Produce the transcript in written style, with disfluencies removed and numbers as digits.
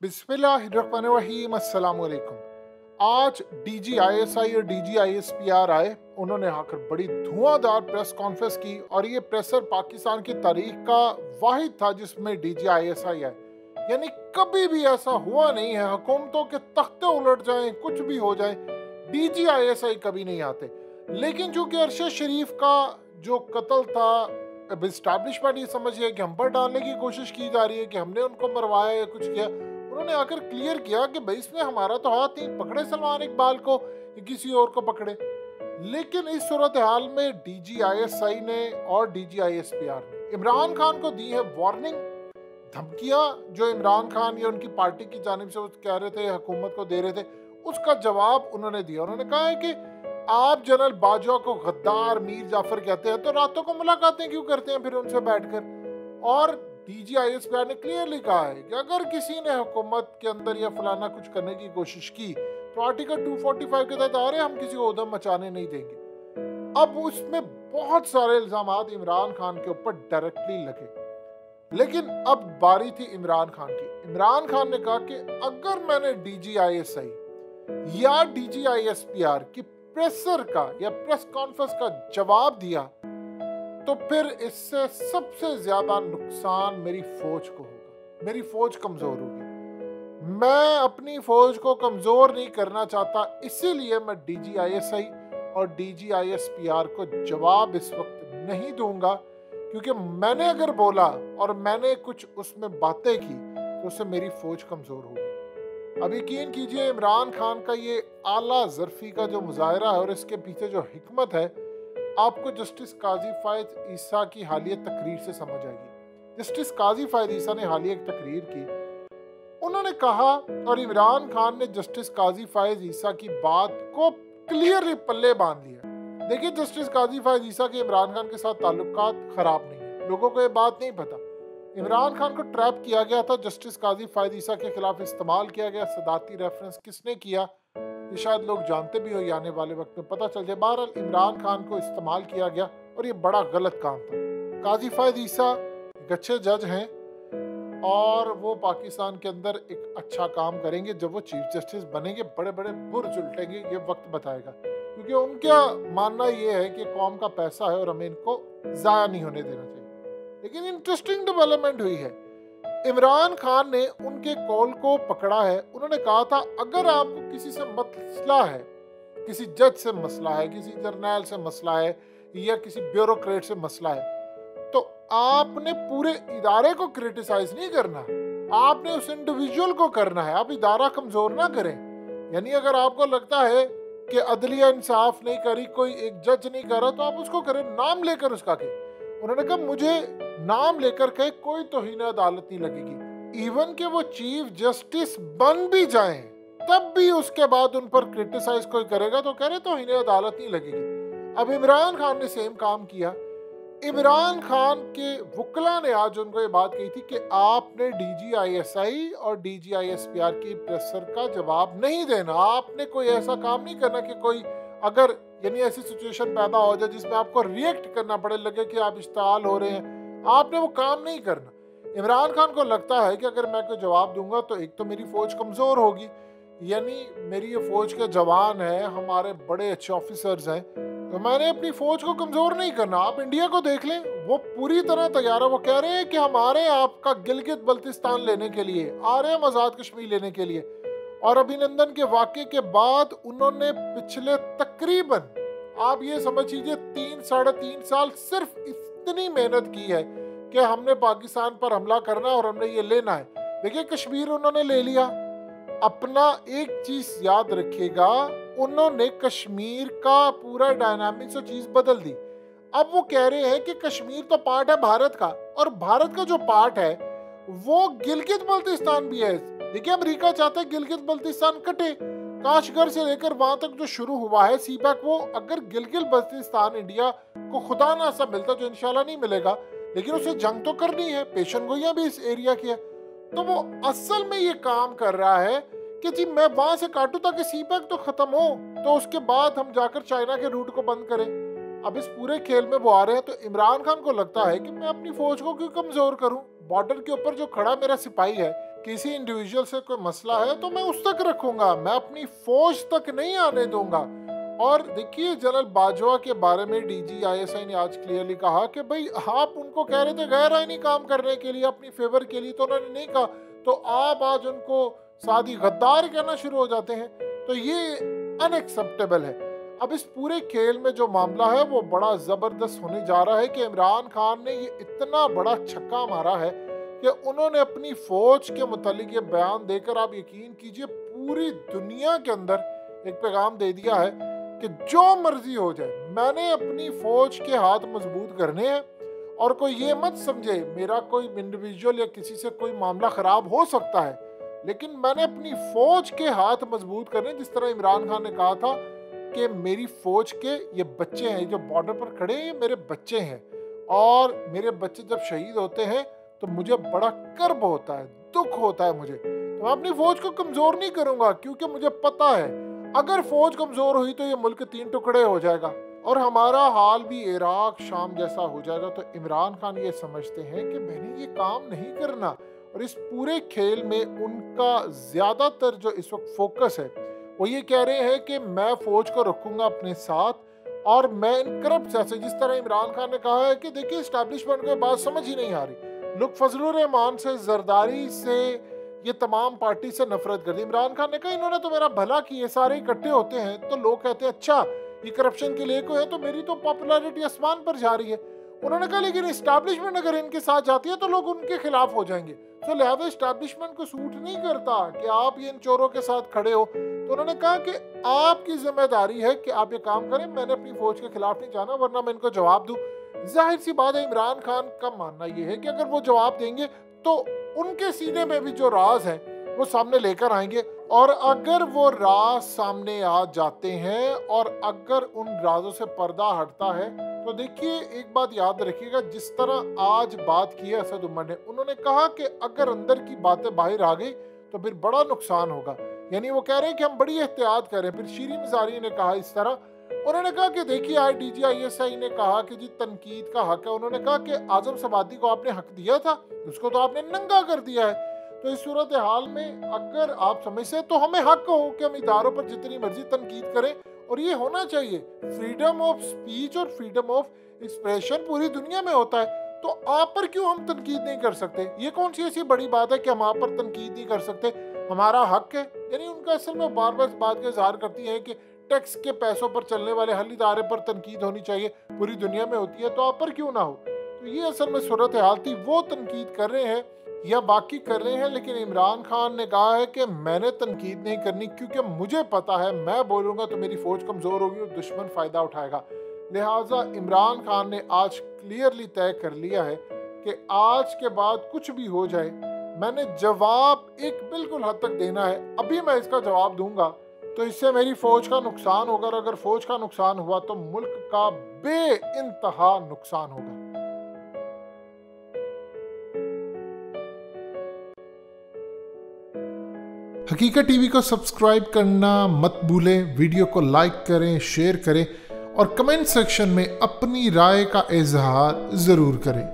बिस्मिल्लाहिर्रहमानिर्रहीम, अस्सलाम वालेकुम। आज DGISI और DGISPR आए। उन्होंने आकर बड़ी धुआंधार प्रेस कॉन्फ्रेंस की और ये प्रेसर पाकिस्तान की तारीख का वाहिद था जिसमें DGISI आए। यानी कभी भी ऐसा हुआ नहीं है, हुकूमतों के तख्ते उलट जाएं, कुछ भी हो जाए, DGISI कभी नहीं आते। लेकिन चूंकि अरशद शरीफ का जो कत्ल था, अब इस्टेब्लिशमेंट ये समझिए कि हम पर डालने की कोशिश की जा रही है कि हमने उनको मरवाया या कुछ किया। उन्होंने आकर क्लियर किया कि भाई इसमें हमारा तो हाथ नहीं, पकड़े सलमान इकबाल को या किसी और को पकड़े। लेकिन इस सूरत हाल में DGISI ने और DGISPR ने इमरान खान को दी है वार्निंग, धमकियां जो इमरान खान या उनकी पार्टी की जानिब से वो कह रहे थे, हुकूमत को दे रहे थे, उसका जवाब उन्होंने दिया। उन्होंने कहा है कि आप जनरल बाजवा को गद्दार, मीर जाफर कहते हैं तो रातों को मुलाकातें क्यों करते हैं फिर उनसे बैठकर। और DGISPR ने क्लियरली कहा है कि अगर किसी ने हुकूमत के अंदर या फलाना कुछ करने की कोशिश की तो आर्टिकल 245 के तहत आ रहे, हम किसी को उधम मचाने नहीं देंगे। अब उसमें बहुत सारे इल्जाम इमरान खान के ऊपर डायरेक्टली लगे, लेकिन अब बारी थी इमरान खान की। इमरान खान ने कहा कि अगर मैंने DGISI या DGISPR की प्रेसर का या प्रेस कॉन्फ्रेंस का जवाब दिया तो फिर इससे सबसे ज्यादा नुकसान मेरी फौज को होगा, मेरी फौज कमजोर होगी। मैं अपनी फौज को कमजोर नहीं करना चाहता, इसीलिए मैं DGISI और DGISPR को जवाब इस वक्त नहीं दूंगा, क्योंकि मैंने अगर बोला और मैंने कुछ उसमें बातें की तो उससे मेरी फौज कमजोर होगी। अब यकीन कीजिए इमरान खान का ये आला ज़र्फी का जो मुजाहरा है और इसके पीछे जो हिकमत है, आपको जस्टिस काजी फायद ईसा की हालिया तकरीर से समझ आएगी। जस्टिस काजी फायद ईसा ने हालिया एक तकरीर की, उन्होंने कहा और इमरान खान ने जस्टिस काजी फायद ईसा की बात को क्लियरली पल्ले बांध लिया। देखिए, जस्टिस काजी फायद ईसा के इमरान खान के साथ ताल्लुकात खराब नहीं है, लोगों को ये बात नहीं पता। इमरान खान को ट्रैप किया गया था, जस्टिस काजी फायद ईसा के खिलाफ इस्तेमाल किया गया। सदाती रेफरेंस किसने किया ये शायद लोग जानते भी हो, या आने वाले वक्त में पता चल जाए। बहरहाल इमरान खान को इस्तेमाल किया गया और ये बड़ा गलत काम था। काजी फायद ईसा एक अच्छे जज हैं और वो पाकिस्तान के अंदर एक अच्छा काम करेंगे। जब वो चीफ जस्टिस बनेंगे बड़े बड़े बुर्ज उल्टेंगे, ये वक्त बताएगा, क्योंकि उनका मानना ये है कि कौम का पैसा है और हमें इनको ज़ाया नहीं होने देना चाहिए। लेकिन इंटरेस्टिंग डेवलपमेंट हुई है, इमरान खान ने उनके कॉल को पकड़ा है। उन्होंने कहा था अगर आपको किसी से मसला है, किसी जज से मसला है, किसी जर्नल से मसला है या किसी ब्यूरोक्रेट से मसला है, तो आपने पूरे इदारे को क्रिटिसाइज नहीं करना, आपने उस इंडिविजुअल को करना है। आप इदारा कमजोर ना करें। यानी अगर आपको लगता है कि अदलिया इंसाफ नहीं करी, कोई एक जज नहीं कर रहा, तो आप उसको करें, नाम लेकर उसका के। उन्होंने कहा मुझे नाम लेकर के कोई तौहीन अदालत नहीं लगेगी। इवन के वो चीफ जस्टिस बन भी जाएं तब भी उसके बाद उन पर क्रिटिसाइज कोई करेगा तो कह रहे तौहीन अदालत नहीं लगेगी। अब इमरान खान ने सेम काम किया। इमरान खान के वकला ने आज उनको ये बात कही थी कि आपने DGISI और DGISPR की प्रेशर का जवाब नहीं देना, आपने कोई ऐसा काम नहीं करना कि कोई अगर यानी ऐसी सिचुएशन पैदा हो जाए जिसमें आपको रिएक्ट करना पड़े, लगे कि आप इश्ताल हो रहे हैं, आपने वो काम नहीं करना। इमरान खान को लगता है कि अगर मैं कोई जवाब दूंगा तो एक तो मेरी फौज कमजोर होगी, यानी मेरी ये फौज के जवान है, हमारे बड़े अच्छे ऑफिसर्स हैं, तो मैंने अपनी फौज को कमजोर नहीं करना। आप इंडिया को देख लें, वो पूरी तरह तैयार है। वो कह रहे हैं कि हमारे आपका गिलगित बल्तिस्तान लेने के लिए आ रहे हैं, आजाद कश्मीर लेने के लिए। और अभिनंदन के वाक़े के बाद उन्होंने पिछले तकरीबन आप ये समझ लीजिए 3-3.5 साल सिर्फ इतनी मेहनत की है कि हमने पाकिस्तान पर हमला करना और हमने ये लेना है। देखिए, कश्मीर उन्होंने ले लिया। अपना एक चीज याद रखिएगा, उन्होंने कश्मीर का पूरा डायनामिक्स और चीज बदल दी। अब वो कह रहे हैं कि कश्मीर तो पार्ट है भारत का, और भारत का जो पार्ट है वो गिलगित बल्तिस्तान भी है। देखिए, अमेरिका चाहता है गिलगित बल्तिस्तान कटे, काशगर से लेकर वहां तक जो शुरू हुआ है सीपैक, वो अगर गिलगित बल्तिस्तान इंडिया को खुदा ना सब मिलता, जो इंशाल्लाह नहीं मिलेगा, लेकिन उसे जंग तो करनी है। पेशन गोइयां भी इस एरिया की है, तो वो असल में ये काम कर रहा है कि जी मैं वहां से काटूं ताकि सीपैक तो खत्म हो, तो उसके बाद हम जाकर चाइना के रूट को बंद करें। अब इस पूरे खेल में वो आ रहे हैं, तो इमरान खान को लगता है कि मैं अपनी फौज को क्यों कमजोर करूं। बॉर्डर के ऊपर जो खड़ा मेरा सिपाही है, किसी इंडिविजुअल से कोई मसला है तो मैं उस तक रखूंगा, मैं अपनी फौज तक नहीं आने दूंगा। और देखिए जनरल बाजवा के बारे में DGISI ने आज क्लियरली कहा कि भाई आप उनको कह रहे थे गैर आईनी काम करने के लिए, अपनी फेवर के लिए, तो उन्होंने नहीं कहा, तो आप आज उनको सादी गद्दार कहना शुरू हो जाते हैं। तो ये अनएक्सेप्टेबल है। अब इस पूरे खेल में जो मामला है वो बड़ा ज़बरदस्त होने जा रहा है कि इमरान खान ने ये इतना बड़ा छक्का मारा है कि उन्होंने अपनी फौज के मुतालिक ये बयान देकर, आप यकीन कीजिए, पूरी दुनिया के अंदर एक पैगाम दे दिया है कि जो मर्जी हो जाए, मैंने अपनी फौज के हाथ मजबूत करने हैं। और कोई ये मत समझे मेरा कोई इंडिविजुअल या किसी से कोई मामला खराब हो सकता है, लेकिन मैंने अपनी फौज के हाथ मजबूत करने। जिस तरह इमरान खान ने कहा था कि मेरी फौज के ये बच्चे हैं जो बॉर्डर पर खड़े हैं, ये मेरे बच्चे हैं, और मेरे बच्चे जब शहीद होते हैं तो मुझे बड़ा कर्ब होता है, दुख होता है मुझे। तो मैं अपनी फौज को कमजोर नहीं करूंगा, क्योंकि मुझे पता है अगर फौज कमजोर हुई तो ये मुल्क 3 टुकड़े हो जाएगा और हमारा हाल भी इराक शाम जैसा हो जाएगा। तो इमरान खान ये समझते हैं कि मैंने ये काम नहीं करना, और इस पूरे खेल में उनका ज्यादातर जो इस वक्त फोकस है वो ये कह रहे हैं कि मैं फौज को रखूंगा अपने साथ, और मैं इन करप्ट ऐसे, जिस तरह इमरान खान ने कहा है कि देखिए एस्टैब्लिशमेंट को बात समझ ही नहीं आ रही, लोग फजलुर रहमान से, जरदारी से, ये तमाम पार्टी से नफरत करती। इमरान खान ने कहा इन्होंने तो मेरा भला किया, सारे इकट्ठे होते हैं तो लोग कहते हैं अच्छा ये करप्शन के लिए कोई है, तो मेरी तो पॉपुलैरिटी आसमान पर जा रही है। उन्होंने कहा लेकिन एस्टैब्लिशमेंट अगर इनके साथ जाती है तो लोग उनके खिलाफ हो जाएंगे, तो लिहाजा एस्टैब्लिशमेंट को सूट नहीं करता कि आप ये इन चोरों के साथ खड़े हो। तो उन्होंने कहा कि आपकी जिम्मेदारी है कि आप ये काम करें, मैंने अपनी फौज के खिलाफ नहीं जाना, वरना मैं इनको जवाब दूं। जाहिर सी बात है इमरान खान का मानना ये है कि अगर वो जवाब देंगे तो उनके सीने में भी जो राज है वो सामने लेकर आएंगे, और अगर वो राज सामने आ जाते हैं और अगर उन राजों से पर्दा हटता है तो देखिए एक बात याद रखिएगा, जिस तरह आज बात की है असद उमर ने, उन्होंने कहा कि अगर अंदर की बातें बाहर आ गई तो फिर बड़ा नुकसान होगा। यानी वो कह रहे हैं कि हम बड़ी एहतियात करें। फिर शीरी मजारी ने कहा इस तरह, उन्होंने कहा कि देखिए आज DGISI ने कहा कि जी तनकीद का हक है। उन्होंने कहा कि आजम सबादी को आपने हक दिया था, उसको तो आपने नंगा कर दिया है। तो इस सूरत हाल में अगर आप समझते तो हमें हक हो कि हम इदारों पर जितनी मर्जी तनकीद करें, और ये होना चाहिए। फ्रीडम ऑफ स्पीच और फ्रीडम ऑफ एक्सप्रेशन पूरी दुनिया में होता है, तो आप पर क्यों हम तनकीद नहीं कर सकते? ये कौन सी ऐसी बड़ी बात है कि हम आप पर तनकीद नहीं कर सकते? हमारा हक है। यानी उनका असल में बार बार इस बात का इजहार करती है कि टैक्स के पैसों पर चलने वाले हर इदारे पर तनकीद होनी चाहिए, पूरी दुनिया में होती है, तो आप पर क्यों ना हो? तो ये असल में सूरत हाल थी। वो तनकीद कर रहे हैं या बाकी कर रहे हैं, लेकिन इमरान खान ने कहा है कि मैंने तनकीद नहीं करनी, क्योंकि मुझे पता है मैं बोलूँगा तो मेरी फौज कमज़ोर होगी और दुश्मन फ़ायदा उठाएगा। लिहाजा इमरान खान ने आज क्लियरली तय कर लिया है कि आज के बाद कुछ भी हो जाए, मैंने जवाब एक बिल्कुल हद तक देना है। अभी मैं इसका जवाब दूंगा तो इससे मेरी फौज का नुकसान होगा, और अगर फौज का नुकसान हुआ तो मुल्क का बेइंतहा नुकसान होगा। हकीकत टीवी को सब्सक्राइब करना मत भूलें, वीडियो को लाइक करें, शेयर करें और कमेंट सेक्शन में अपनी राय का इजहार जरूर करें।